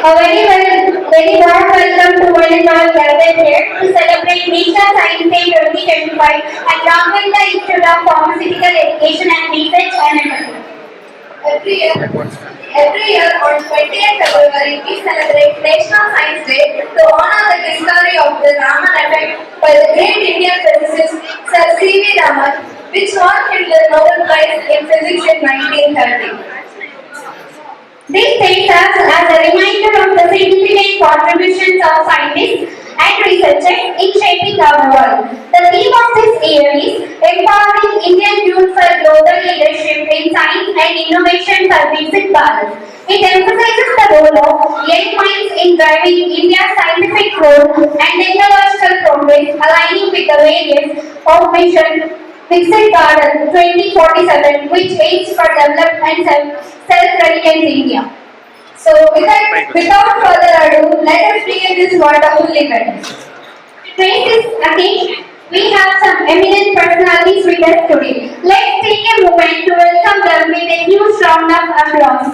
A very warm welcome to all in all gathered here to celebrate National Science Day 2025 at Ramvilla Institute of Pharmaceutical Education and Research and Every year, every year on 20th February, we celebrate National Science Day to honor the discovery of the Raman effect by the great Indian physicist Sir C.V. Raman, which won him the Nobel Prize in Physics in 1930. This takes us as a reminder of the significant contributions of scientists and researchers in shaping our world. The theme of this year is Empowering Indian Youth for Global Leadership in Science and Innovation for Viksit Bharat. It emphasizes the role of young minds in driving India's scientific growth and technological progress, aligning with the various of Mission Viksit Bharat 2047, which aims for development and self-reliant India. So, without further ado, let us begin this wonderful event. During this occasion, we have some eminent personalities with us today. Let's take a moment to welcome them with a huge round of applause.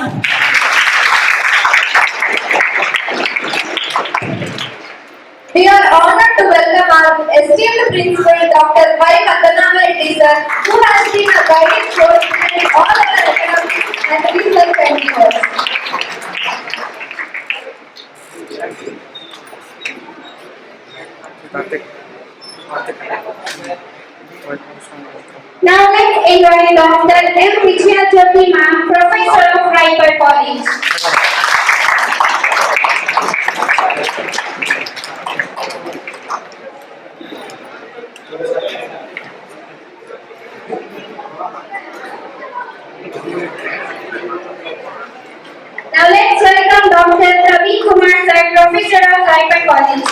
We are honored to welcome our esteemed principal, Dr. Y. Madanama Reddy sir, who has been a guiding force in all our academic and research endeavors. Now let's invite Dr. M. Vijaya Jyoti ma'am, Professor of Raipur College. Now let's welcome Dr. Ravi Kumar sir, Professor of Raipur College.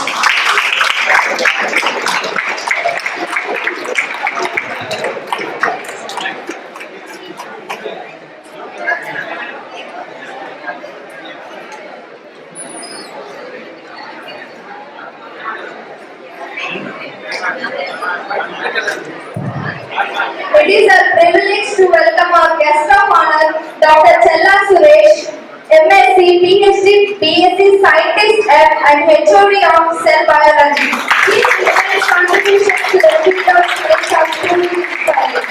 It is a privilege to welcome our guest of honor, Dr. Chella Suresh, MSc, PhD, BSc Scientist and HOD of Cell Biology. His contributions to the field of space are truly inspiring.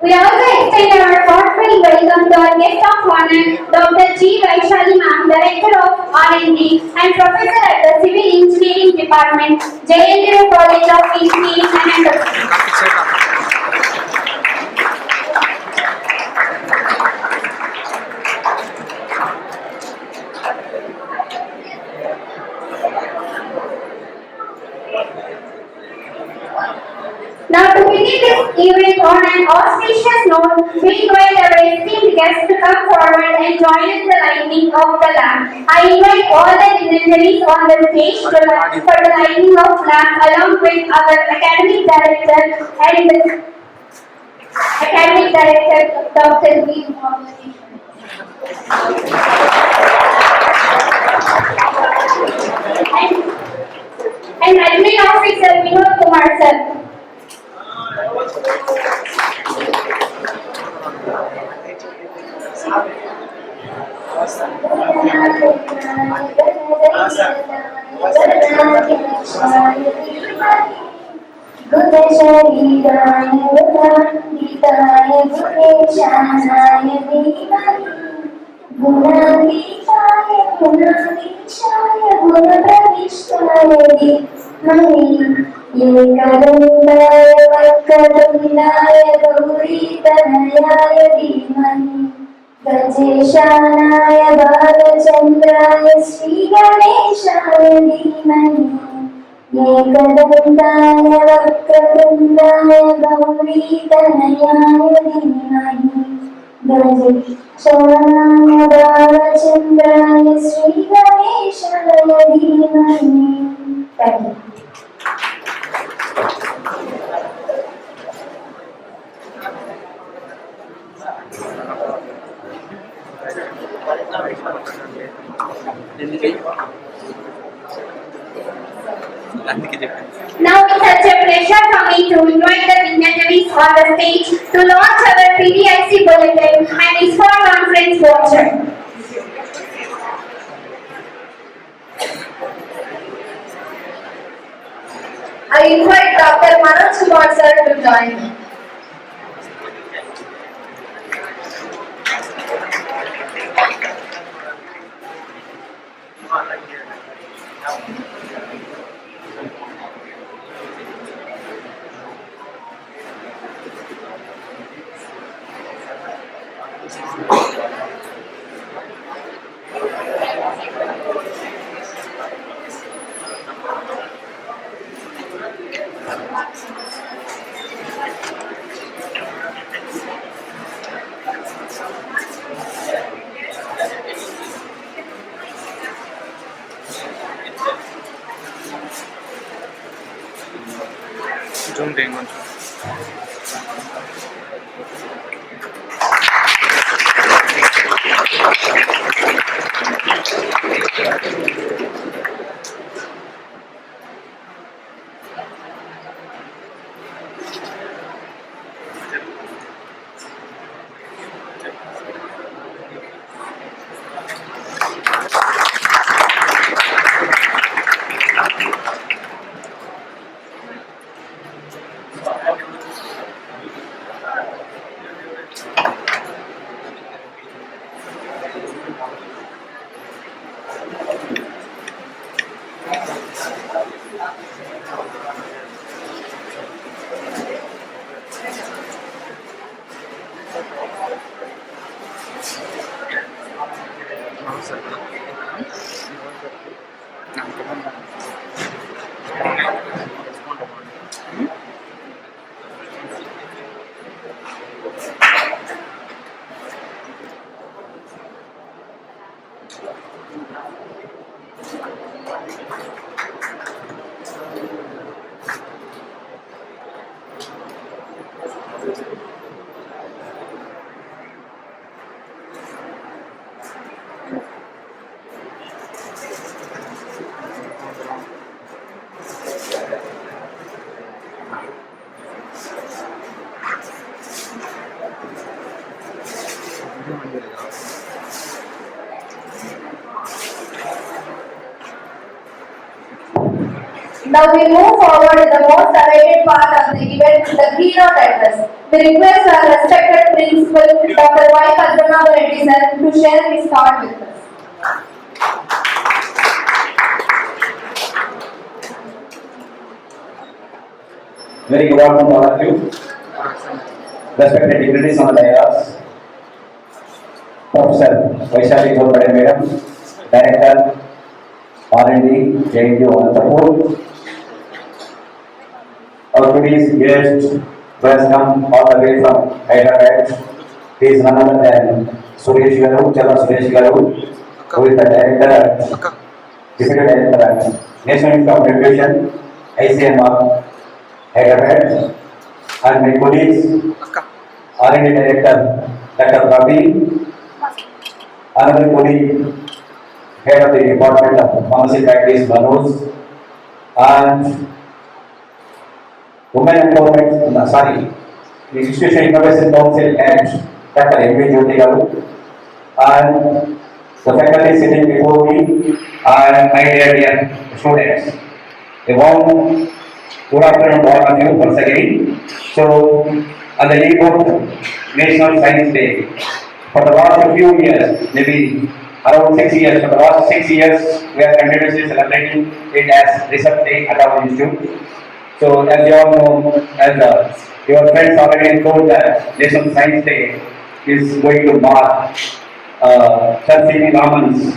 We also extend our heartfelt welcome to our guest of honor, Dr. G. Vaishali ma'am, Director of R&D and Professor at the Civil Engineering Department, JNU College of Engineering and Enterprise. Now to begin this event on an auspicious note, we invite our esteemed guests to come forward and join in the lighting of the lamp. I invite all the dignitaries on the stage for the lighting of lamp along with our academic director Dr. V. and admin officer Vinod Kumar sir. Ekadantaya Vakadundaya Gauritanaya Dhimani Gajeshanaya Balachandraya Sri Ganeshaya Dhimani Ekadantaya Vakadundaya Gauritanaya Dhimani Gajeshanaya Balachandraya Sri Ganeshaya Dhimani. Thank you. Now with such such a pleasure for me to invite the dignitaries on the stage to launch our PDIC bulletin and ISPA conference voucher. I invite Dr. Manoj Kumar sir to join me. Zoom in once. Now we move forward to the most awaited part of the event, the keynote address. We request our respected principal, Dr. Y. Padmanabha Reddy sir, to share his thought with us. Very good afternoon to all of you. Respected dignitaries on the dais, Professor Vaishali Gopade Madam, Director R&D, JNU Anantapur. Our today's guest has come all the way from Hyderabad. He is none other than Suresh Garu, Chala Suresh Garu, who is the Director, Deputy Director, National Institute of Education, ICMR, Hyderabad, and my colleagues, R&D Director, Dr. Ravi, another colleague, Head of the Department of Pharmacy Practice, Manoj, and Women Empowerment, the Institution Innovation Council and Dr. M.V. Jyoti Garu, and the faculty sitting before me, and my dear students. A warm good afternoon to all of you once again. So, on the eve of National Science Day, for the last few years, maybe around 6 years, for the last 6 years, we are continuously celebrating it as Research Day at our institute. So, as you all know, as your friends already told that National Science Day is going to mark Sir C.V. Raman's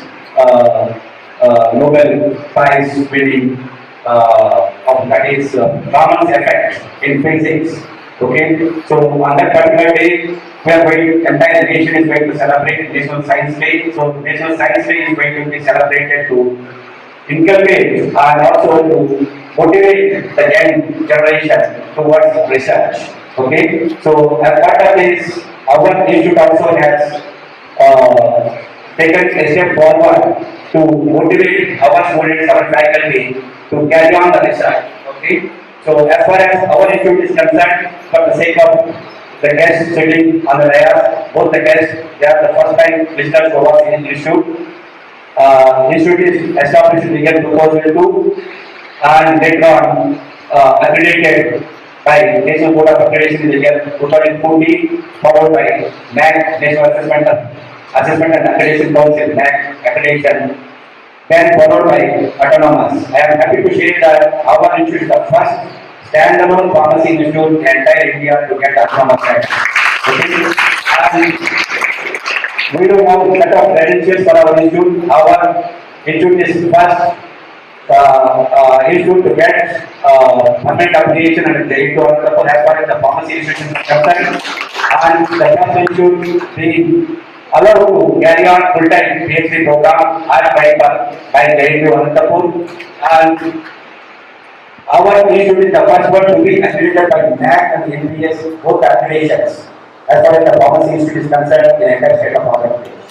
Nobel Prize winning of that is Raman's effect in physics. Okay, so on that particular day, we are going, entire nation is going to celebrate National Science Day. So National Science Day is going to be celebrated to inculcate and also to motivate the young generation towards research. Okay, so as part of this, our institute also has taken a step forward to motivate our students, our faculty to carry on the research. Okay, So as far as our institute is concerned, for the sake of the guests sitting on the dais, both the guests, they are the first time visitors to our institute. Institute is established in the year 2002 and later on accredited by National Board of Accreditation in the year 2014, followed by NAAC, National Assessment and Accreditation Council, NAAC accreditation, then followed by autonomous. I am happy to share that our institute is the first standalone pharmacy institute in entire India to get autonomous status. Okay? And we don't have a set of credentials for our institute. Our institute is first institute to get permanent affiliation and the as far as the pharmacy institution is concerned, and the first institute being allowed to carry on full-time PhD program as by JNU Anantapur, and our institute is the first one to be accredited by NAAC and NBS, both accreditations as far as the pharmacy institute is concerned in the entire state of Andhra Pradesh.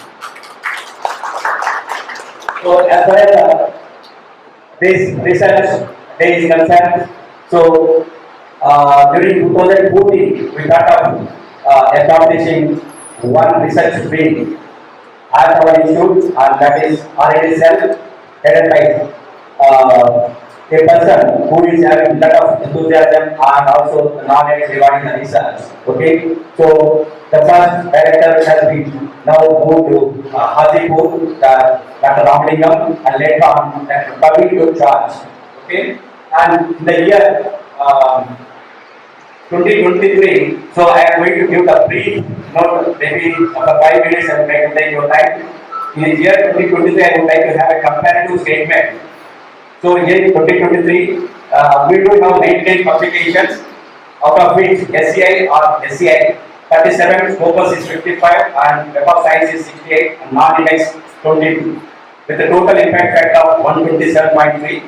So as far as this research day is concerned, so during 2014 we thought of establishing one research wing at our institute, and that is RADCell, headed by a person who is having a lot of enthusiasm and also knowledge regarding the research. Okay, so the first director has been now moved to Hajipur, Dr. Ramalingam, and later on Dr. Kavi took charge. Okay, and in the year 2023, so I am going to give the brief note, maybe after 5 minutes I would like to take your time. In the year 2023, I would like to have a comparative statement. So in 2023, we do have 19 publications, out of which SCI or SCI 37, Scopus is 55, and Web of Science is 68, and non-index 22, with a total impact factor of 127.3.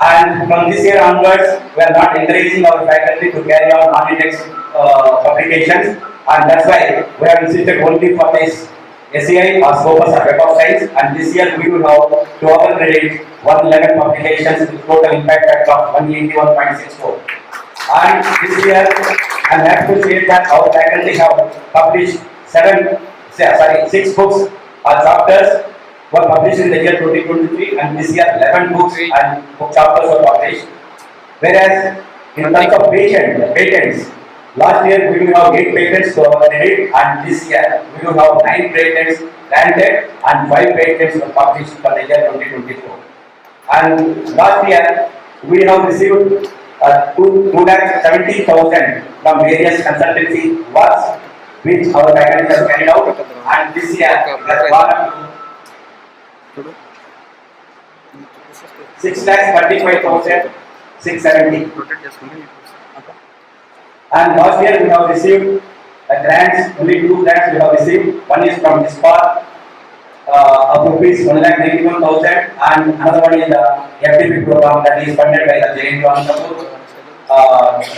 And from this year onwards, we are not encouraging our faculty to carry on non-index publications, and that's why we have insisted only for this SCI or Scopus or Web of Science, and this year we will have, to our credit, 111 publications with total impact factor of 181.64. And this year, I am happy to say that our faculty have published 6 books or chapters were published in the year 2023, and this year 11 books and book chapters were published. Whereas in terms of patents, last year we will have 8 patents to our credit, and this year we will have 9 patents granted and 5 patents were published for the year 2024. And last year we have received 270,000 from various consultancy works which our faculty has carried out, and this year has gone up to 635,670. And last year we have received grants, only 2 grants we have received. One is from SPAR of rupees 1,91,000, and another one is the FDP program that is funded by the JNU Anantapur,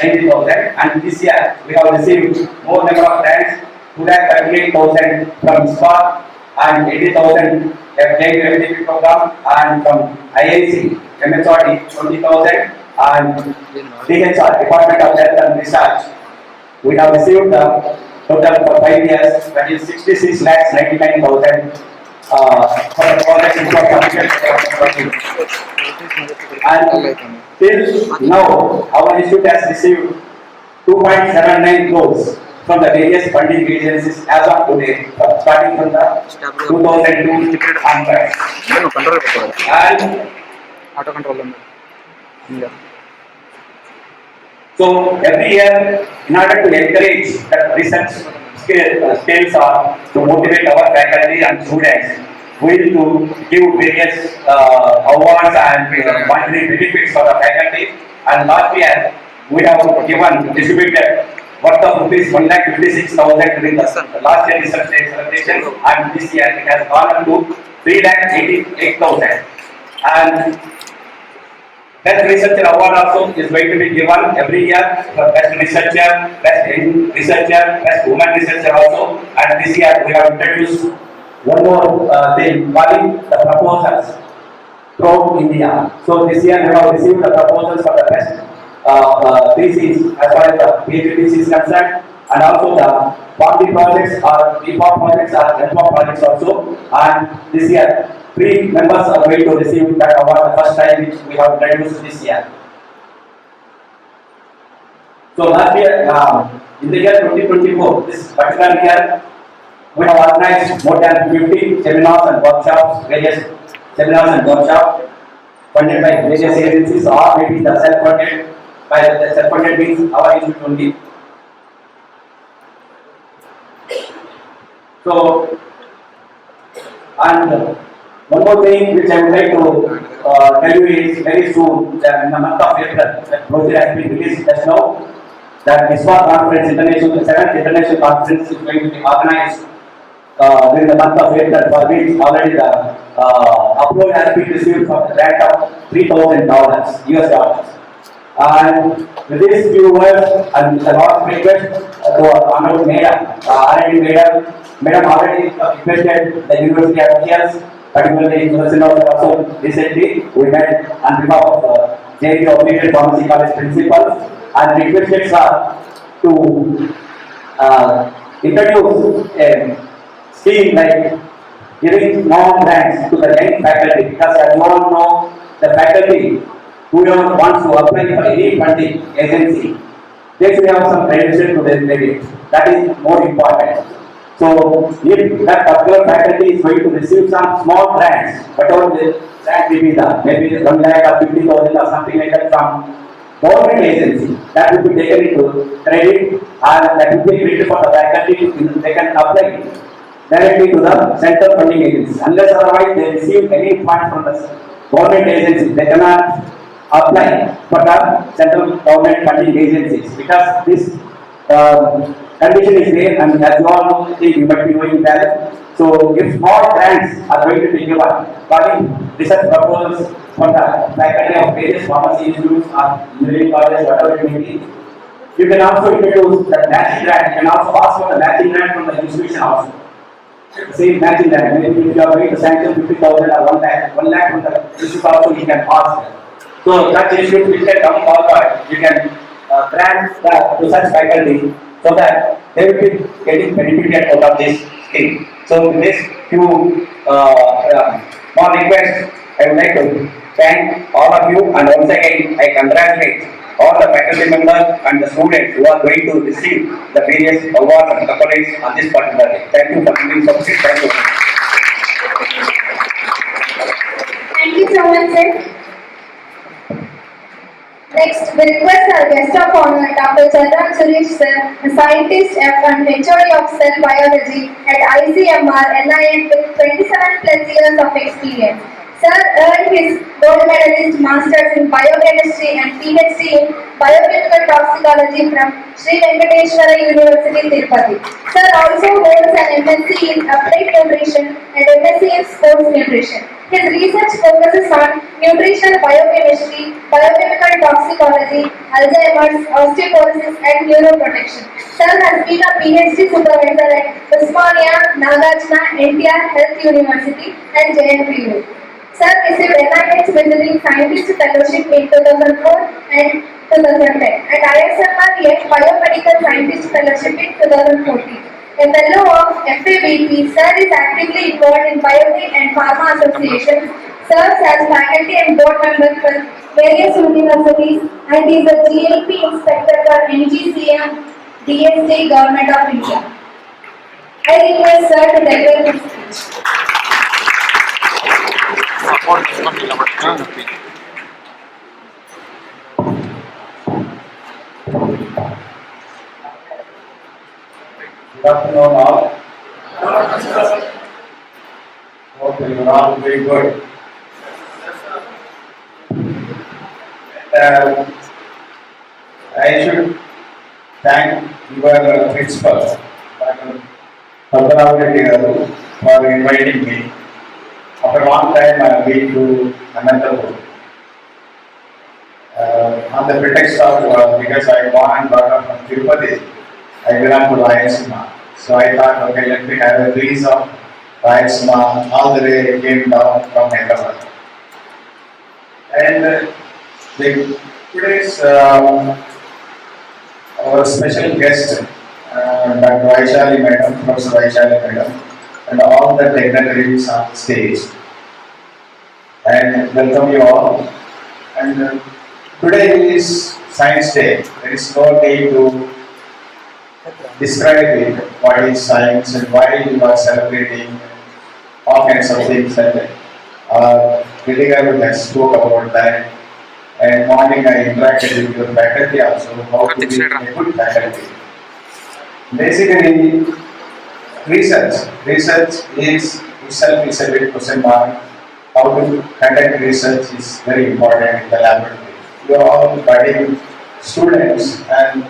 90,000. And this year we have received more number of grants, 238,000 from SPAR and 80,000 FDP program, and from IIC, MHRD 20,000, and DHR, Department of Health and Research. We have received the total for 5 years, that is 66,99,000 for the project infrastructure. And till now, our institute has received 2.79 crores from the various funding agencies as of today, starting from the 2002 onwards. And auto control. so every year, in order to encourage the research skills or to motivate our faculty and students, we will to give various awards and monetary benefits for the faculty. And last year, we have distributed worth of rupees 1,56,000 during the last year research day celebration, and this year it has gone up to 3,88,000. And Best Researcher Award also is going to be given every year for Best Researcher, Best Young Researcher, Best Woman Researcher also. And this year we have introduced one more thing, calling the proposals from India. So this year we have received the proposals for the Best thesis as far as the PhD thesis is concerned, and also the bonding projects or reform projects or reform projects also. And this year, 3 members are going to receive that award the first time which we have introduced this year. So last year, in the year 2024, this particular year, we have organized more than 50 seminars and workshops, various seminars and workshops funded by various agencies or maybe the self-funded. By the self-funded means our institute only. So, and one more thing which I would like to tell you is very soon, that in the month of April, the project has been released just now, that ISWA conference, international, the 7th international conference is going to be organized during the month of April, for which already the approval has been received for the grant of $3,000 US dollars. And with these few words, and the last request to our honorable Madam, R&D Madam already requested the University officials, particularly University of also recently we met on behalf of JD Operated Pharmacy College principals, and requested her to introduce a scheme like giving more grants to the young faculty, because as you all know, the faculty whoever wants to apply for any funding agency, they should have some credential to their credit. That is more important. So, if that particular faculty is going to receive some small grants, whatever the grant will be the maybe 1 lakh or 50,000 or something like that from government agency, that will be taken into credit and that will be created for the faculty. They can apply directly to the central funding agencies. Unless otherwise they receive any fund from the government agency, they cannot apply for the central government funding agencies, because this condition is there, and as you all know, you might be knowing that. So, if small grants are going to be given for research proposals from the faculty of various pharmacy institutes or engineering colleges, whatever it may be, you can also introduce the matching grant. You can also ask for the matching grant from the institution also. Same matching grant. Maybe if you are going to sanction 50,000 or 1 lakh, 1 lakh from the institute also, you can ask. So such issues which can come forward, you can grant to such faculty so that they will be getting benefited out of this scheme. So with this few more requests, I would like to thank all of you, and once again I congratulate all the faculty members and the students who are going to receive the various awards and accolades on this particular day. Thank you for giving support. Thank you. Thank you so much, sir. Next, we request our guest of honor, Dr. Chandran Suresh sir, a scientist and HOD of cell biology at ICMR, NIN with 27 plus years of experience. Sir earned his gold medalist masters in biochemistry and PhD in biochemical toxicology from Sri Venkateswara University, Tirupati. Sir also holds an MSc in applied nutrition and MSc in sports nutrition. His research focuses on nutritional biochemistry, biochemical toxicology, Alzheimer's, osteoporosis, and neuroprotection. Sir has been a PhD supervisor at Osmania, Nagarjuna, NTR Health University, and JNPU. Sir received NIH Visiting Scientist Fellowship in 2004 and 2010, and ISMR Biomedical Scientist Fellowship in 2014. A fellow of FABP, Sir is actively involved in biotech and pharma associations, serves as faculty and board member for various universities, and is a GLP inspector for NGCM, DSA, Government of India. I request Sir to deliver his speech. Good afternoon all. Hope you are all very good. I should thank your principal, Dr. Padmanabh Reddy garu, for inviting me. After a long time, I have been to Anantapur. On the pretext of because I born and brought up from Tirupati, I belong to Rayalaseema. So I thought, okay, let me have a piece of Rayalaseema all the way came down from Hyderabad. And Today's our special guest, Dr. Vaishali Madam, Professor Vaishali Madam, and all the dignitaries on stage. And welcome you all. And today is Science Day. There is no need to describe it, what is science and why you are celebrating all kinds of things. And Vidya has spoke about that. And morning I interacted with your faculty also, how to be a good faculty. Basically, research is itself is a big question mark. How to conduct research is very important in the laboratory. You are all budding students, and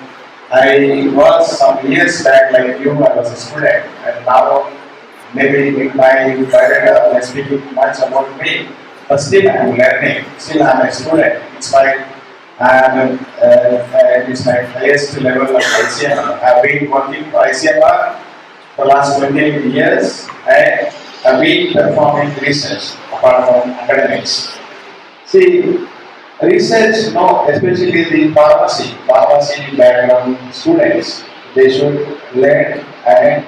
I was some years back like you, I was a student, and now maybe in my career, speaking much about me, but still I am learning, still I am a student. It's my, it's my highest level of ICMR. I have been working for ICMR for the last 28 years, and I have been performing research apart from academics. See, research, no, especially the pharmacy background students, they should learn and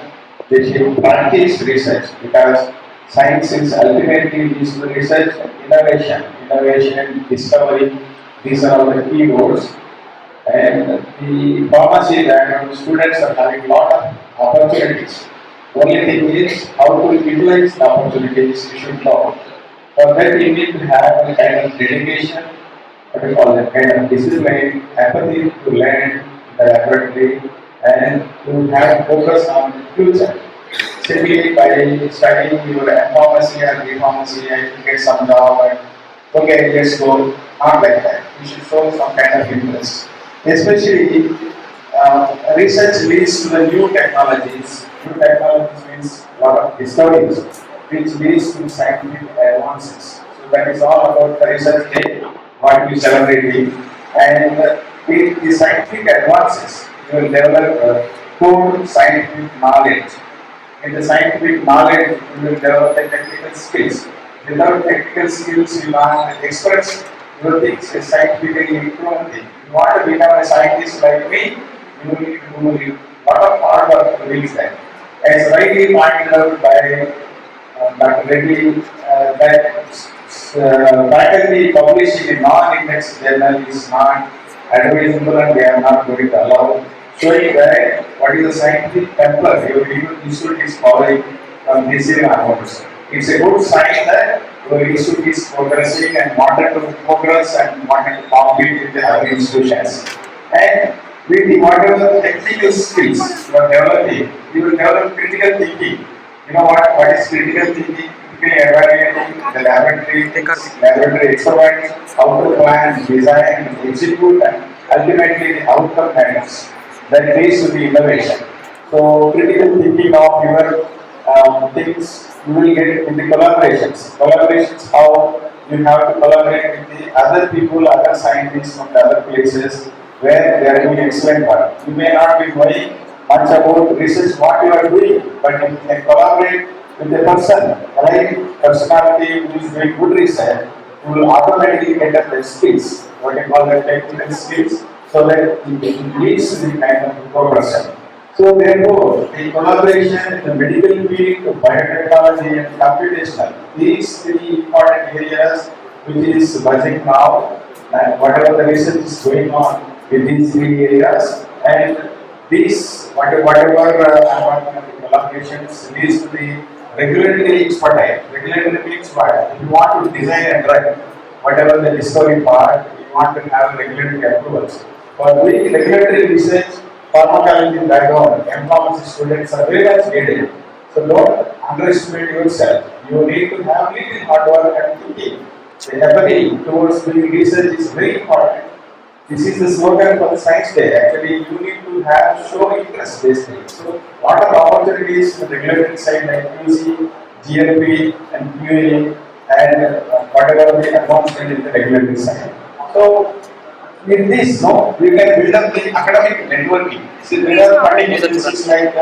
they should practice research, because science is ultimately leads to research and innovation, discovery. These are all the key roles. And the pharmacy background students are having a lot of opportunities. Only thing is how to utilize the opportunities you should know. For that you need to have a kind of dedication, what we call that kind of discipline, empathy to learn the laboratory, and to have focus on the future. Simply by studying your pharmacy or B-pharmacy and get some job and okay, let's go, not like that. You should show some kind of interest. Especially research leads to the new technologies. New technologies means a lot of discoveries, which leads to scientific advances. So that is all about the research day, what we celebrate. And with the scientific advances, you will develop core scientific knowledge. In the scientific knowledge, you will develop the technical skills. Without technical skills, you can't express your things scientifically proven thing. You want to become a scientist like me, you need to do a lot of hard work to reach that. As rightly pointed out by Dr. Reddy, that faculty publishing in non-index journal is not advisable and they are not going to allow. Showing that what is the scientific template your institute is following from this year onwards. It's a good sign that your institute is progressing and wanted to progress and wanted to compete with the other institutions. And with the whatever technical skills you are developing, you will develop critical thinking. You know what is critical thinking? Evaluating the laboratory experiments, how to plan, design, and execute, and ultimately the outcome matters. That leads to the innovation. So critical thinking of your things you will get with the collaborations. Collaborations, how you have to collaborate with the other people, other scientists from the other places where they are doing excellent work. You may not be knowing much about research what you are doing, but you can collaborate with a person, right personality who is doing good research, you will automatically get up the skills, what you call the technical skills, so that it leads to the kind of progression. So therefore, the collaboration in the medical field, to biotechnology and computational, these three important areas which is buzzing now, and whatever the research is going on with these three areas, and these whatever collaborations leads to the regulatory expertise. Regulatory means what? If you want to design a drug, whatever the discovery part, you want to have regulatory approvals. For doing regulatory research, pharmacology background, pharmacy students are very much needed. So don't underestimate yourself. You need to have little hard work and thinking. The empathy towards doing research is very important. This is the slogan for the Science Day. Actually, you need to have show interest basically. So, lot of opportunities in the regulatory side like QC, GLP, and QA, and whatever the advancement in the regulatory side. So, in this, we can build up the academic networking. See, there are funding agencies like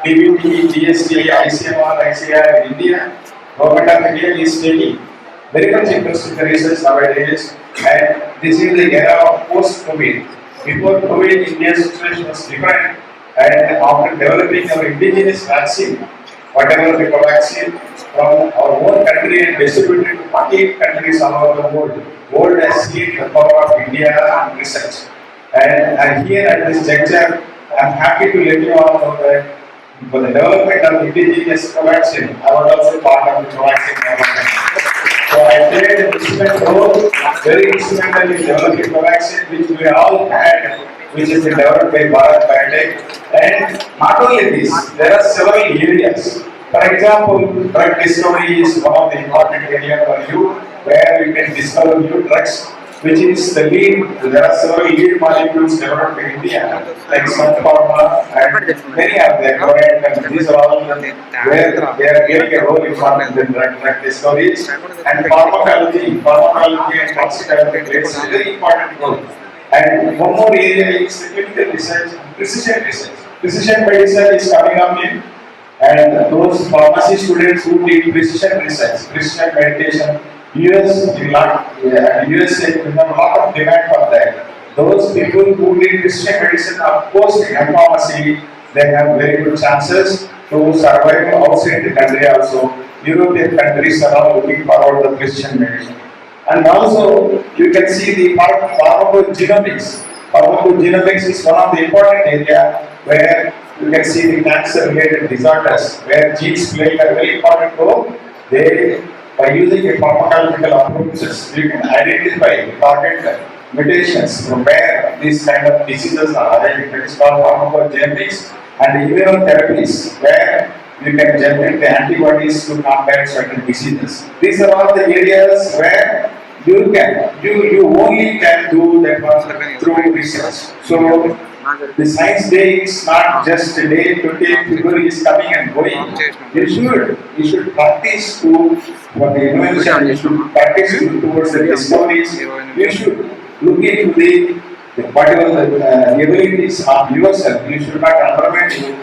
DBT, GST, ICMR, ICR in India. Government of India is taking. very much interested in the research nowadays, and this is the era of post-COVID. Before COVID, India's situation was different, and after developing our indigenous vaccine, whatever the vaccine from our own country and distributed to 48 countries all over the world has seen the power of India and research. And here at this juncture, I am happy to let you all know that for the development of indigenous vaccine, I was also part of the vaccine development. So I played an instrumental role, very instrumental in developing the vaccine which we all had, which is developed by Bharat Biotech. And not only this, there are several areas. For example, drug discovery is one of the important areas for you, where you can discover new drugs, which is the lead. There are several lead molecules developed in India, like Sun Pharma and many of them. And these are all where they are playing a role in drug discoveries. And pharmacology and toxicology plays a very important role. And one more area is clinical research, precision research. Precision medicine is coming up in, and those pharmacy students who need precision research, precision medication, USA we have a lot of demand for that. Those people who need precision medicine are post in pharmacy, they have very good chances to survive outside the country also. European countries are all looking forward to precision medicine. And also, you can see the pharmacogenomics. Pharmacogenomics is one of the important area where you can see the cancer-related disorders, where genes play a very important role. By using a pharmacological approaches, you can identify target mutations from where these kind of diseases are arising. It is called pharmacogenomics. And immunotherapies, where you can generate the antibodies to combat certain diseases. These are all the areas where you only can do that through research. So the Science Day is not just a day, 28th February is coming and going. You should practice for the invention, you should practice towards the discoveries. You should look into whatever the abilities of yourself. You should not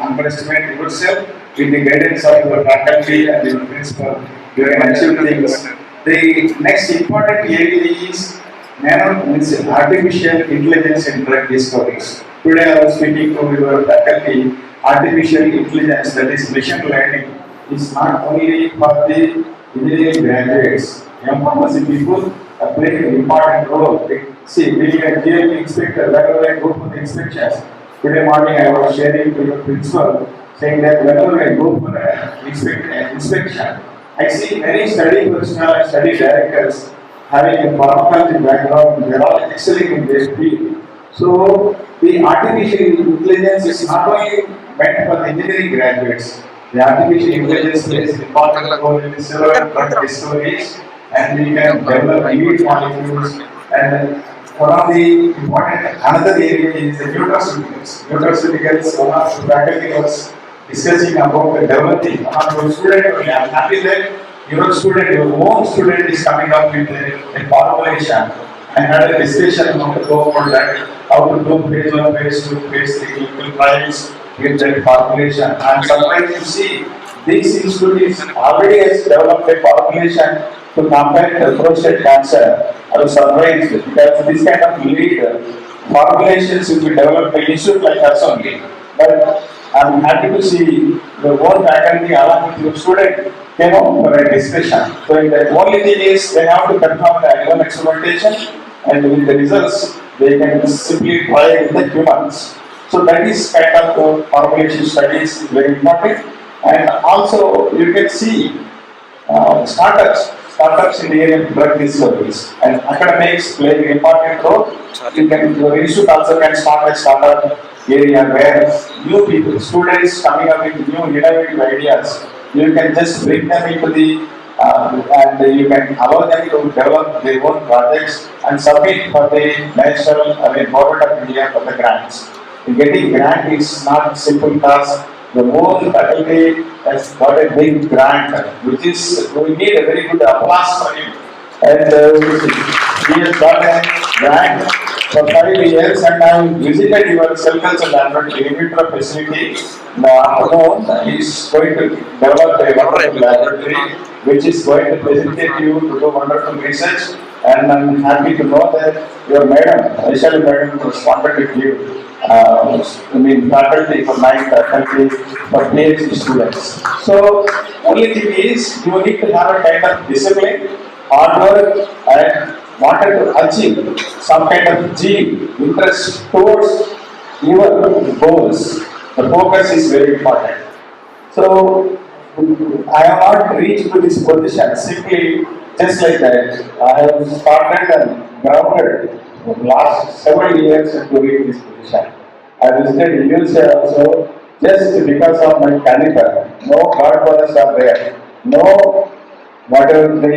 underestimate yourself. With the guidance of your faculty and your principal, you can achieve things. The next important area is artificial intelligence in drug discoveries. Today I was speaking to your faculty. Artificial intelligence, that is machine learning, is not only for the engineering graduates. Young pharmacy people are playing an important role. See, being a GMP inspector, whenever I go for the inspections, today morning I was sharing to your principal, saying that whenever I go for an inspection, I see many study personnel and study directors having a pharmacology background, they are all excelling in their field. So, the artificial intelligence is not only meant for the engineering graduates. The artificial intelligence plays an important role in several drug discoveries, and we can develop new molecules. And one of the important, another area is the nutraceuticals. Nutraceuticals, one of the faculty was discussing about the developing. One of your students, I am happy that your own student is coming up with a formulation. I had a discussion on the go for that, how to do phase 1, phase 2, phase 3 clinical trials with that formulation. I am surprised to see this institute already has developed a formulation to combat prostate cancer. I was surprised because this kind of lead formulations will be developed by institute like us only. But I am happy to see the whole faculty along with your student came up for a discussion. So the only thing is they have to confirm the animal experimentation, and with the results they can simply try with the humans. So that is kind of formulation studies is very important. And also you can see startups in the area of drug discoveries, and academics play an important role. Your institute also can start a startup area where new people, students coming up with new innovative ideas, you can just bring them into the and you can allow them to develop their own projects and submit for the government of India for the grants. Getting grant is not a simple task. The whole faculty has got a big grant, which is we need a very good applause for him. And he has got a grant for 5 years and I visited your cell culture laboratory, in vitro facility. In the afternoon, he is going to develop a wonderful laboratory which is going to facilitate you to do wonderful research. And I'm happy to know that your madam, Vaishali madam, was wanted to give faculty for 9th faculty for PhD students. So, only thing is, you need to have a kind of discipline, hard work, and wanted to achieve some kind of zeal, interest towards your goals. The focus is very important. So, I have not reached to this position simply just like that. I have started and grounded for the last several years to reach this position. I visited USA also just because of my caliber. No godfathers are there. No, whatever the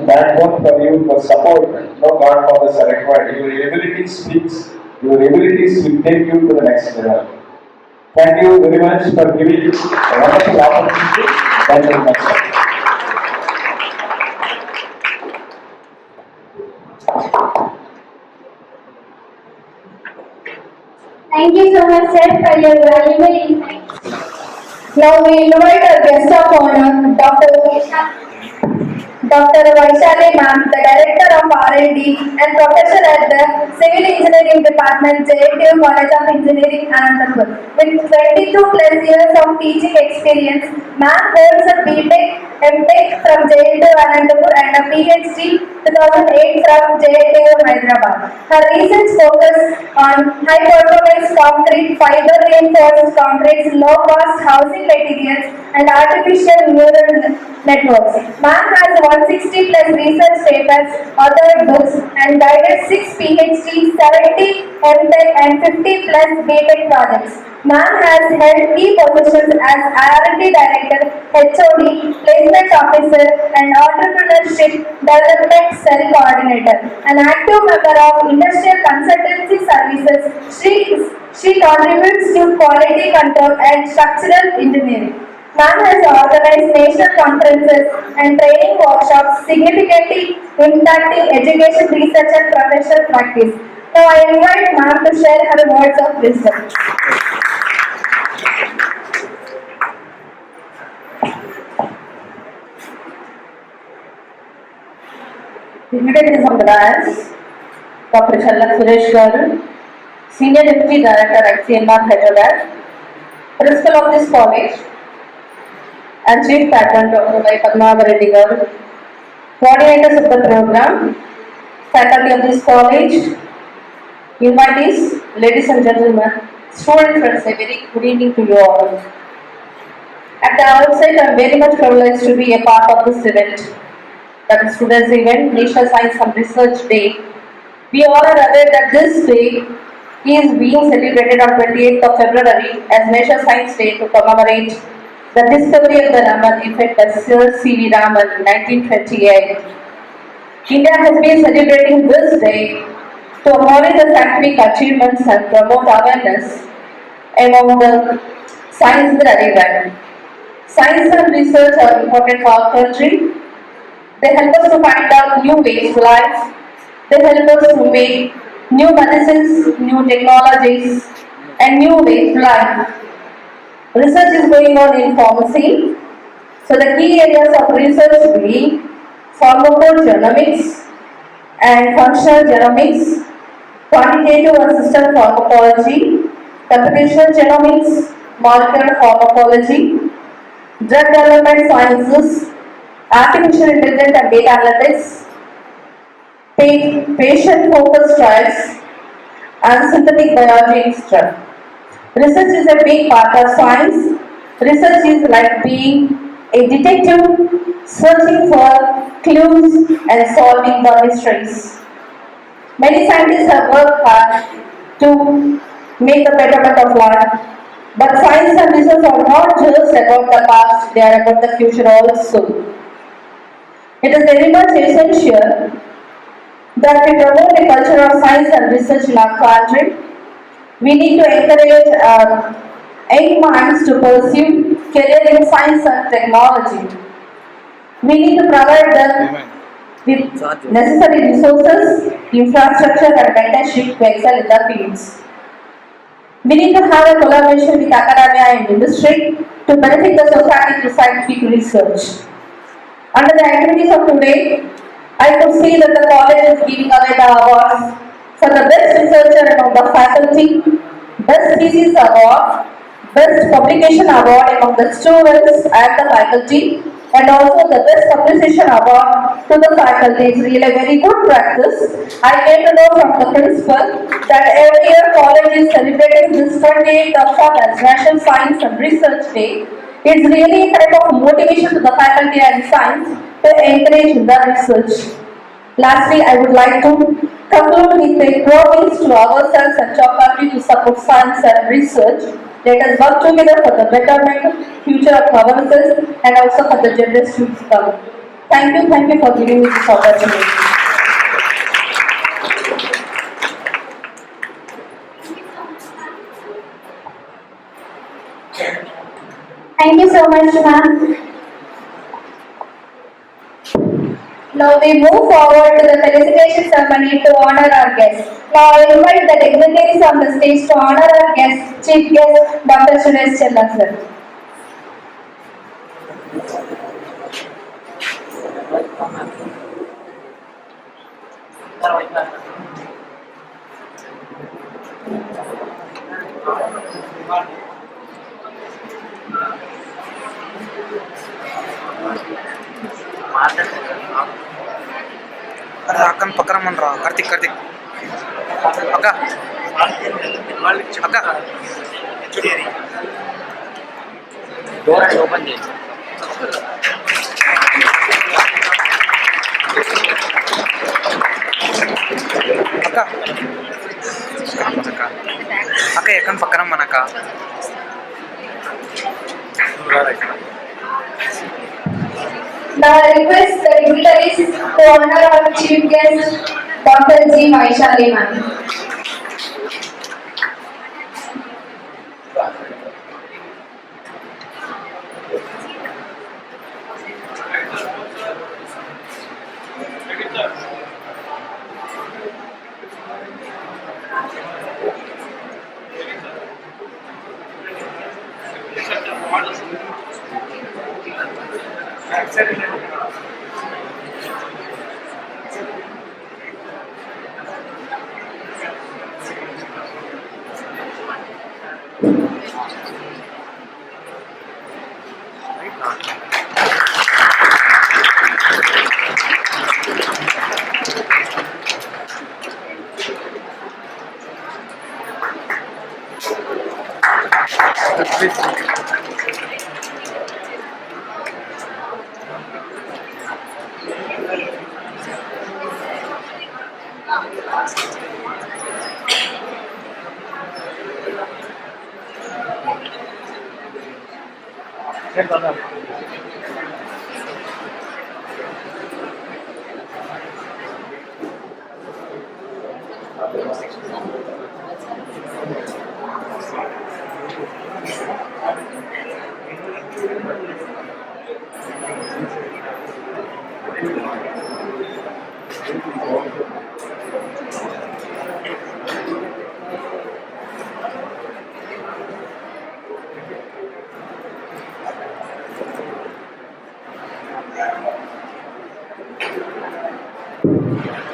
backbone for you for support. No godfathers are required. Your ability speaks. Your abilities will take you to the next level. Thank you very much for giving a wonderful opportunity. Thank you very much, sir. Thank you so much, sir, for your valuable insights. Now we invite our guest of honor, Dr. Vaishali ma'am, the Director of R&D and Professor at the Civil Engineering Department, JNTU College of Engineering, Anantapur. With 22 plus years of teaching experience, ma'am holds a BTech, MTech from JNTU Anantapur and a PhD 2008 from JNTU Hyderabad. Her research focus on high performance concrete, fiber reinforced concrete, low cost housing materials and artificial neural networks. Ma'am has 160 plus research papers, authored books and guided 6 PhD, 70 MTech and 50 plus BTech projects. Ma'am has held key positions as R&D Director, HOD, Placement Officer and Entrepreneurship Development Cell Coordinator. An active member of Industrial Consultancy Services, she contributes to quality control and structural engineering. Ma'am has organized national conferences and training workshops significantly impacting education, research and professional practice. Now I invite ma'am to share her words of wisdom. Dignitaries on the dais, Dr. Challa Suresh Garu, Senior Deputy Director at CMR Hyderabad, Principal of this college, and Chief Patron Dr. Y. Padmanabha Reddy Garu, coordinators of the program, faculty of this college, invitees, ladies and gentlemen, student friends, a very good evening to you all. At the outset, I am very much privileged to be a part of this event. That is today's event, National Science and Research Day. We all are aware that this day is being celebrated on 28th of February as National Science Day to commemorate the discovery of the Raman effect by Sir C.V. Raman in 1928. India has been celebrating this day to acknowledge the scientific achievements and promote awareness among the science graduates. Science and research are important for our country. They help us to find out new ways to life. They help us to make new medicines, new technologies, and new ways to life. Research is going on in pharmacy. So the key areas of research will be pharmacogenomics and functional genomics, quantitative and system pharmacology, computational genomics, molecular pharmacology, drug development sciences, artificial intelligence and data analytics, patient-focused trials, and synthetic biology, etc. Research is a big part of science. Research is like being a detective searching for clues and solving the mysteries. Many scientists have worked hard to make the betterment of life. But science and research are not just about the past, they are about the future also. It is very much essential that we promote a culture of science and research in our country. We need to encourage our young minds to pursue career in science and technology. We need to provide them with necessary resources, infrastructure and mentorship to excel in the fields. We need to have a collaboration with academia and industry to benefit the society through scientific research. Under the activities of today, I could see that the college is giving away the awards for the best researcher among the faculty, best thesis award, best publication award among the students and the faculty, and also the best publication award to the faculty. It's really a very good practice. I came to know from the principal that every year college is celebrating this 28th of August as National Science and Research Day. It's really a type of motivation to the faculty and science to encourage the research. Lastly, I would like to conclude with a promise to ourselves and to our country to support science and research. Let us work together for the betterment future of ourselves and also for the generations to come. Thank you for giving me this opportunity. Thank you so much, ma'am. Now we move forward to the felicitation ceremony to honor our guests. Now I invite the dignitaries on the stage to honor our guest, Chief Guest, Dr. Suresh Chella, sir. అరే అక్కని పక్కన మనరా కార్తిక్ కార్తిక్ అక్క అక్క door అది open చేయి అక్క అక్క అక్క ఎక్కని పక్కన మనక్క Now I request the dignitaries to honor our chief guest, Dr. G. Vaishali ma'am.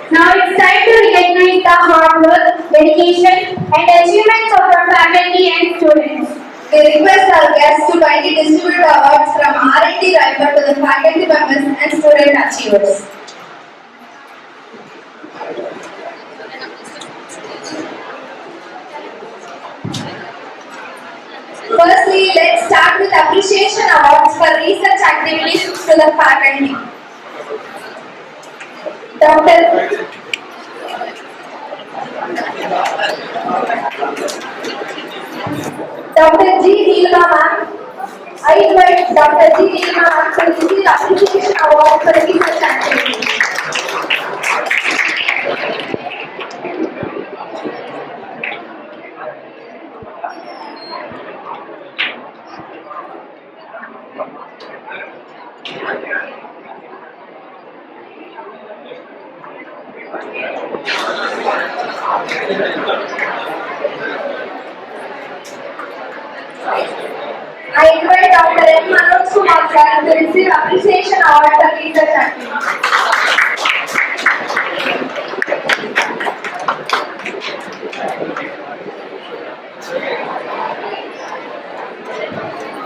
Now it's time to recognize the hard work, dedication, and achievements of our faculty and students. We request our guests to kindly distribute awards from R&D Rifle to the faculty members and student achievers. Firstly, let's start with appreciation awards for research activities to the faculty. Dr. G. Neelma ma'am. I invite Dr. G. Neelma ma'am to receive appreciation award for research activities. I invite Dr. M. Manoj Kumar sir to receive appreciation award for research activities.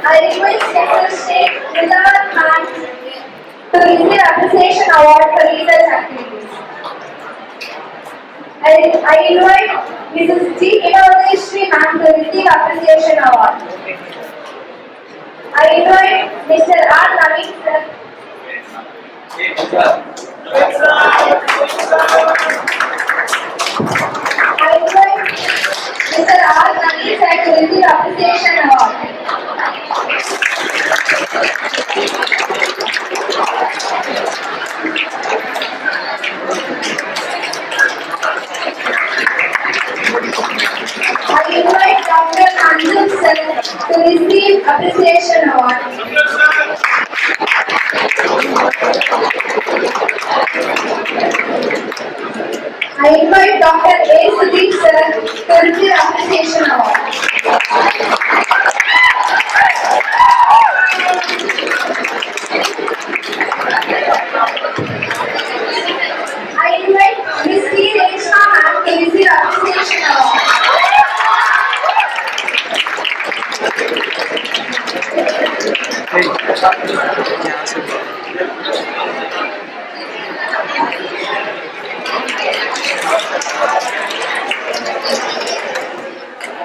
I request Mr. Sheikh Muzafar Khan to receive appreciation award for research activities. I invite Mrs. G. Innovation Ma'am to receive appreciation award. I invite Mr. R. Naveen sir. I invite Mr. R. Naveen sir to receive appreciation award. I invite Dr. Anju sir to receive appreciation award. I invite Dr. A. Sudeep sir to receive appreciation award. I invite Ms. P. Reshma ma'am to receive appreciation award.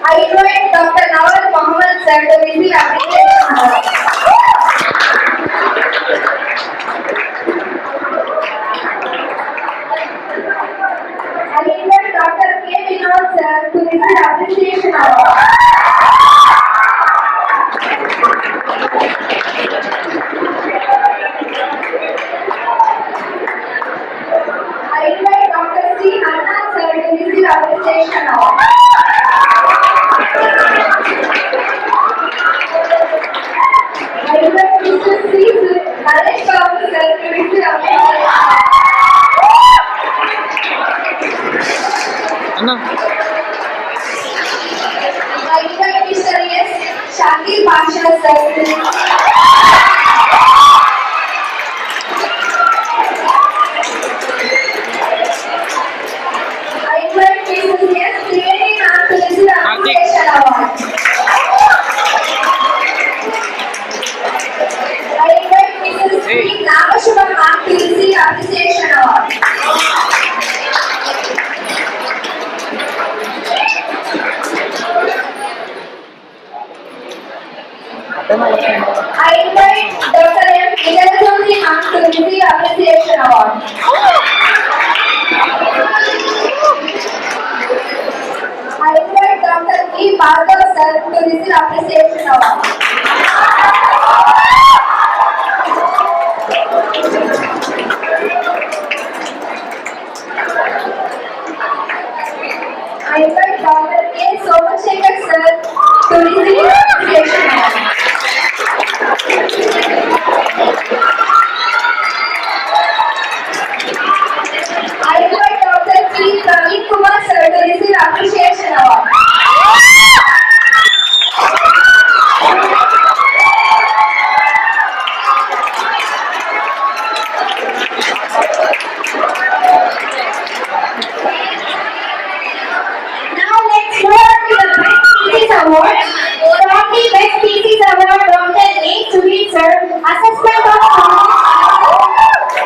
I invite Dr. Nawal Mohammed sir to receive appreciation award. I invite Dr. K. Vinod sir to receive appreciation award. I invite Dr. C. Anand sir to receive appreciation award. I invite Mr. C. Harish Babu sir to receive appreciation award. అన్న I invite Mr. S. Shakir Pasha sir to I invite Mrs. S. Trivedi ma'am to receive appreciation award. I invite Mrs. P. Nagashubha ma'am to receive appreciation award. I invite Dr. M. Vidyaljyoti ma'am to receive appreciation award. I invite Dr. B. Bhargav sir to receive appreciation award. I invite Dr. K. Somashekar sir to receive appreciation award. I invite Dr. P. Praveen Kumar sir to receive appreciation award. Now let's move on to the Best Thesis Award. From the Best Thesis Award, Dr. A. Sudhir sir, assessment of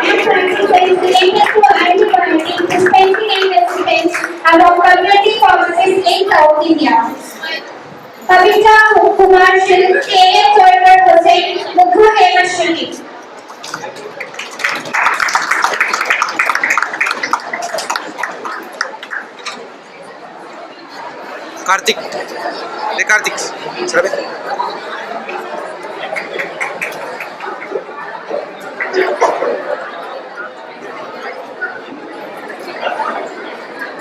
and practices related to antibiotic dispensing and residents among community pharmacists in South India. Kavita Kumar Shil, K.A. Koibar Hussain, Mukhu Hemashri. Karthik రే కార్తిక్ సరే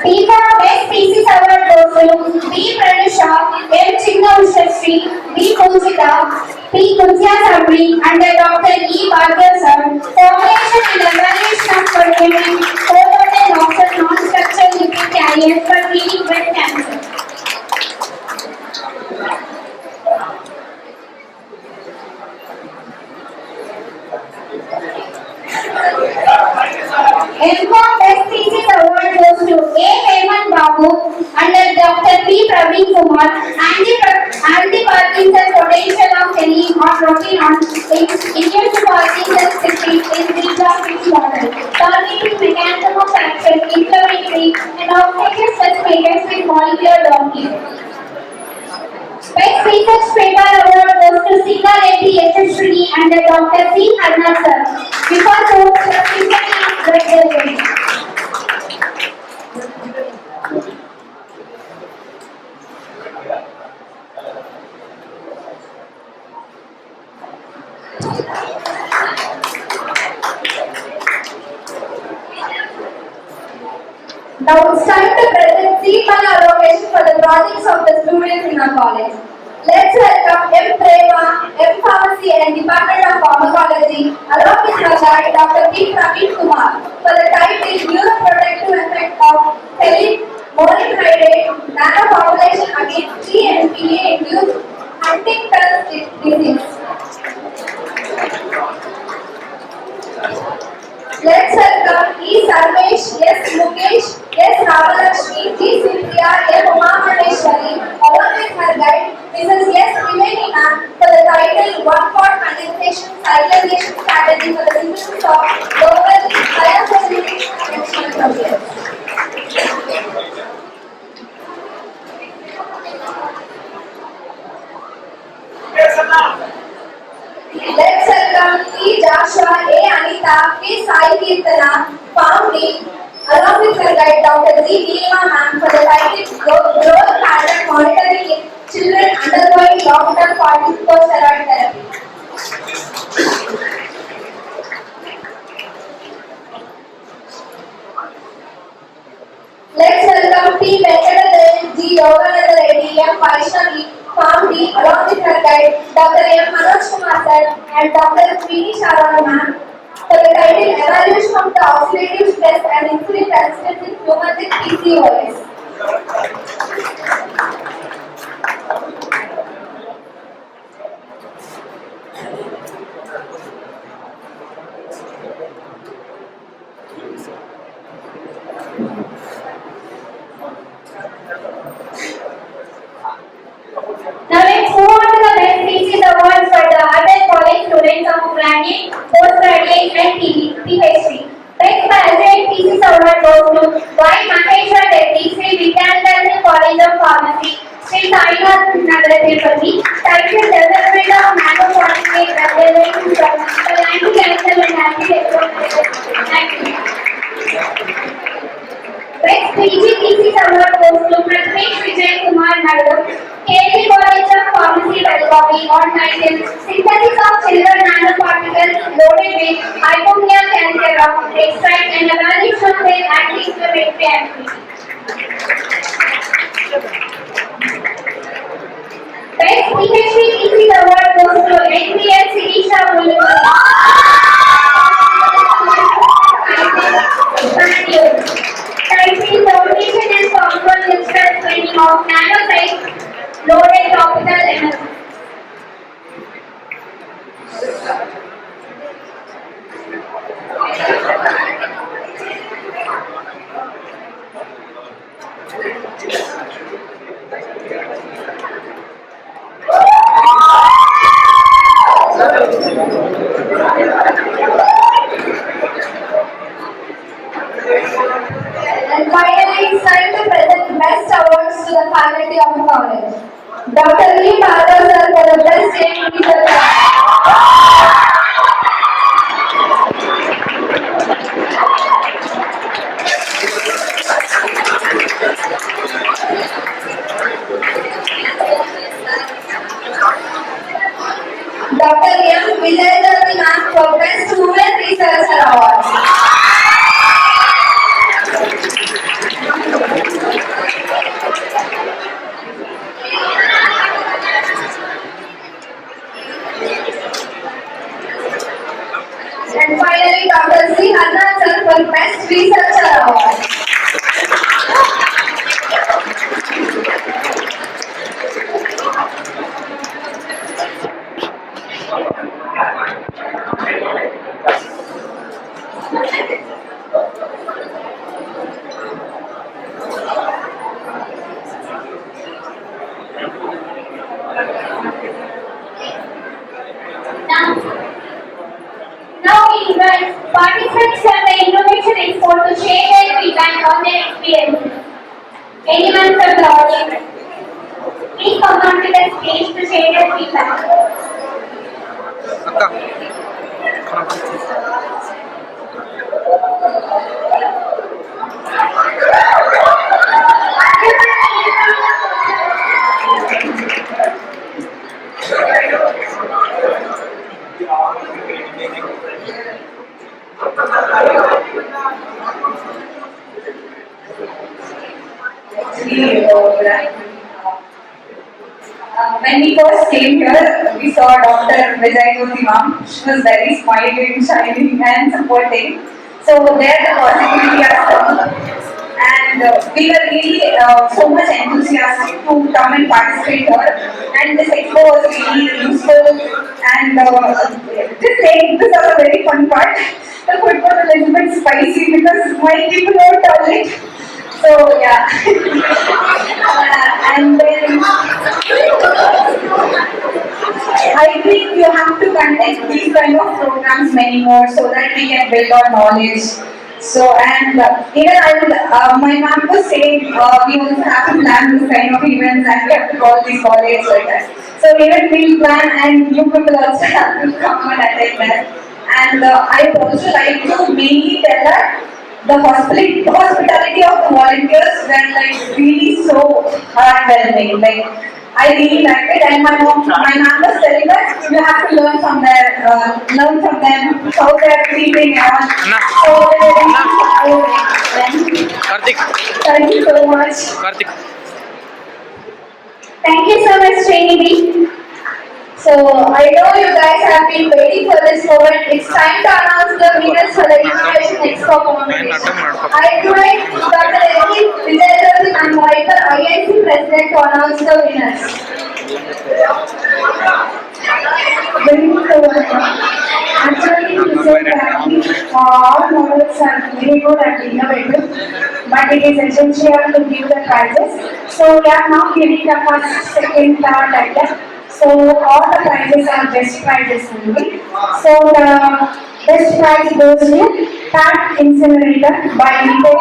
B for Best Thesis Award goes to B. Pranusha, M. Chinna Ushashri, B. Pujita, P. Kutya Sabri, under Dr. E. Bhargav sir. Formulation and evaluation of performing 4,000 non-structural lipid carriers for treating M.Com Best Thesis Award goes to A. Hemant Babu under Dr. P. Praveen Kumar. Anti-Parkinson potential of selenium or protein on induced Parkinson's disease is reproductive model. Targeting mechanism of action, inflammatory and oxidative stress makers with molecular dominance. Best Research Paper Award goes to Singha Reddy Yashaswini under Dr. C. Harna sir. Because of the Now it's time to present C1 allocation for the projects of the students in our college. Let's welcome M. Prema, M. Pharmacy and Department of Pharmacology, along with her guide Dr. P. Praveen Kumar, for the title Neuroprotective Effect of Monohydrate Nanoformulation against GNPA-induced Huntington's disease. Let's welcome E. Sarvesh, S. Mukesh, S. Ramalakshmi, G. Cynthia, M. Umamaneshwari, along with her guide, Mrs. S. Nivedina, for the title One-Pot Condensation Cyclization Strategy for the Synthesis of Global Biophysical Functional Process. Let's welcome E. Joshua, A. Anita, K. Sai Kirtana, Founding, along with her guide Dr. G. Neema ma'am, for the title Growth Pattern Monitoring in Children Undergoing Long-Term Corticosteroid Therapy. Let's welcome P. Venkatadev, G. Yogananda Reddy, M. Vaishnavi, Founding, along with her guide Dr. M. Manoj Kumar sir and Dr. Srini Sharana ma'am, for the title Evaluation of the Oxidative Stress and Insulin Resistance in Humans with PCOS. Now let's move on to the Best Thesis Award for the adult college students of graduate, postgraduate and PhD. Best Graduate Thesis Award goes to Y. Maheshwar Reddy, Sri Vidyananda College of Pharmacy, Sri Sainath Nagar, Tirupati. Title Development of Nanoparticle Development for Anti-Cancer and Anti-Electronic. Best PG Thesis Award goes to Pratmesh Vijay Kumar Nadu, KLE College of Pharmacy, Belgavi, on title Synthesis of Children Nanoparticles Loaded with Hypomnia Cancer Extract and Evaluation of their Anti-Inflammatory Activity. Best PhD Thesis Award goes to NPL Sirisha Mulligan, Bangalore. Title Formation and Control Instrument Training of Nanocytes Loaded Topical Energy. And finally, it's time to present best awards to the faculty of the college. Dr. V. Bhargav sir for the best young researcher. Dr. M. Vijayadharani ma'am for best women researcher award. And finally, Dr. C. Harna sir for best researcher award. Now we invite participants from the Innovation Expo to share their feedback on their experiences. Anyone from the audience, please come on to the stage to share their feedback. When we first came here, we saw Dr. Vijay ma'am. She was very smiling, shining, and supporting. So there the possibility has come. And we were really so much enthusiastic to come and participate here. And this expo was really useful. And this was a very fun part. The food was a little bit spicy because my people were tolerant. So yeah, and then I think you have to conduct these kind of programs many more so that we can build our knowledge. So and even my mom was saying we also have to plan this kind of events and we have to call these colleges like that. So even we'll plan and you people also have to come and attend that. And I would also like to mainly tell that the hospitality of the volunteers were like really so heartwarming. Like I really liked it, and my mom was telling us you have to learn from them how they are treating us. So Karthik. thank you so much. Karthik. Thank you so much, Srinidhi. So I know you guys have been waiting for this moment. It's time to announce the winners for the Innovation Expo competition. I invite Dr. N.V. Vijay and Viper IIC President to announce the winners. Actually, this is that all models are very good and innovative, but it is essential to give the prizes. So we are now giving the first, second, third, like that. So all the prizes are best prizes only. So the best prize goes to Pat Incinerator by Nico.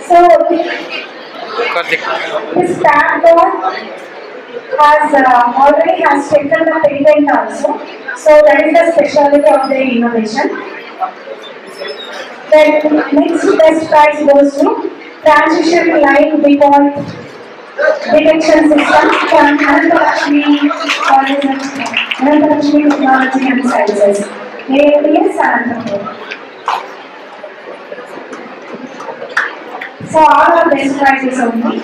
So Karthik. this tag already has taken the patent also. So that is the specialty of the innovation. Then next best prize goes to transition line default detection system from Anantalakshmi Technology and Sciences. AAPS Anantapur. So all are best prizes only.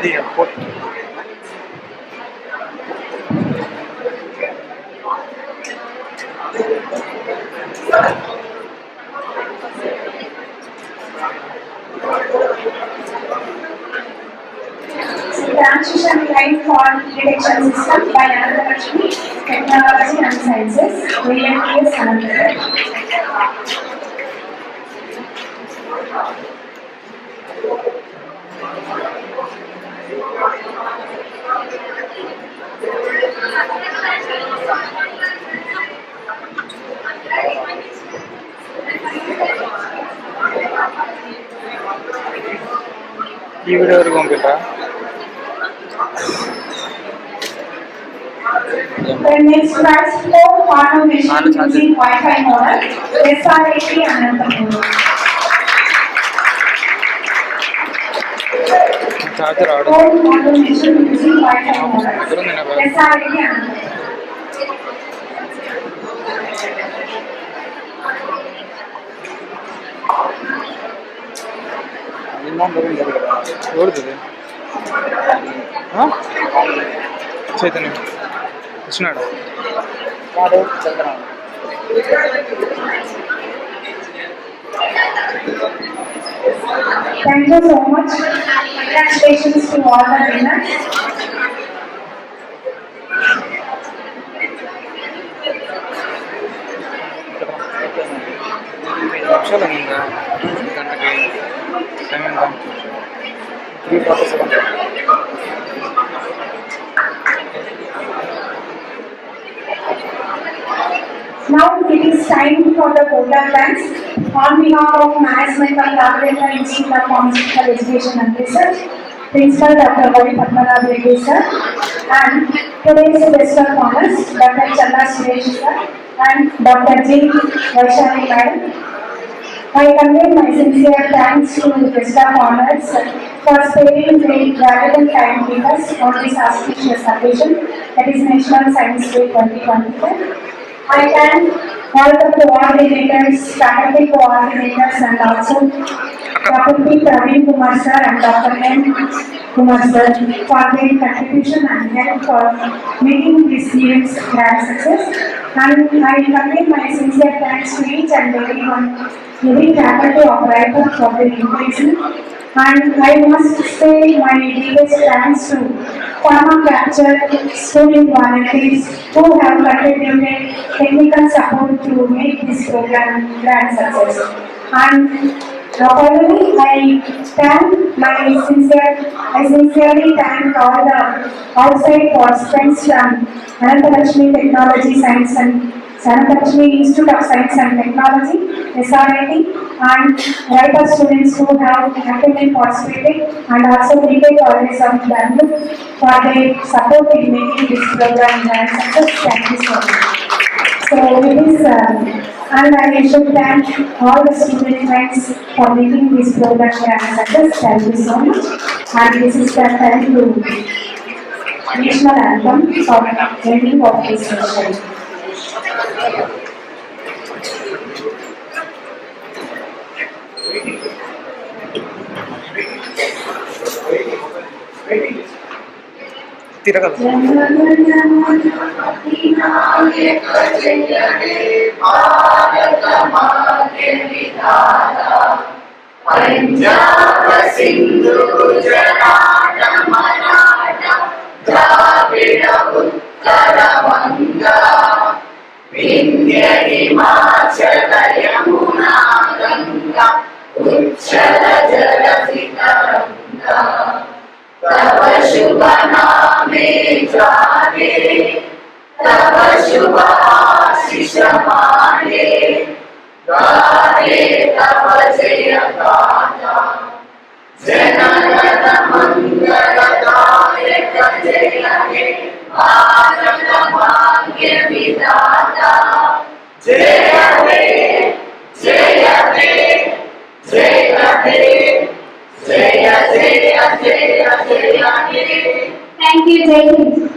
The airport. Transition line fault detection system by Anantalakshmi Technology and Sciences, AAPS Anantapur. ಈ video ವರೆಗೂ ಹೋಗ್ಬೇಕಾ The next prize for Honor Machine using Wi-Fi model, SRAT Anantapur. Charger ఆడు For Honor Machine using Wi-Fi model, SRAT Anantapur. ఎవరిది చైతన్య వచ్చినాడు Thank you so much. Congratulations to all the winners. నిమిషాలు ఉందా గంటకి time ఎంత 3:47. Now it is time for the program thanks. On behalf of Management of Raghavendra Institute of Pharmaceutical Education and Research, Principal Dr. Ravi Padmanabh Reddy sir, and today's guest of honors, Dr. Challa Suresh sir, and Dr. G. Vaishali madam. I convey my sincere thanks to the guest of honors for sparing their valuable time with us on this auspicious occasion, that is National Science Day 2025. I thank all the coordinators, faculty coordinators, and also Dr. P. Praveen Kumar sir and Dr. M. Kumar sir for their contribution and help for making this event's grand success. And I convey my sincere thanks to each and everyone, every faculty of Raipur for their encouragement. And I must say my deepest thanks to Pharma Capture student volunteers who have contributed technical support to make this program grand success. And finally, I sincerely thank all the outside participants from Ananthalakshmi Technology Science and Ananthalakshmi Institute of Science and Technology, SRIT, and Raipur students who have actively participated, and also BK College of Bangalore for their support in making this program grand success. Thank you so much. So it is, and I should thank all the student friends for making this program grand success. Thank you so much. And this is the time to national anthem for ending of this session. తిరగదు పంజాబ సింధు గుజరాత మరాఠ ద్రావిడ ఉత్తర వంగ వింధ్య హిమాచల యమునా గంగా ఉచ్చల జలధి తరంగా तव शुभ नामे जागे तव शुभ आशीष माने गाहे तव जय गाथा जनगण मंगलदायक जय हे भारत भाग्य विधाता जय हे जय हे जय हे Thank you, Jai Hind.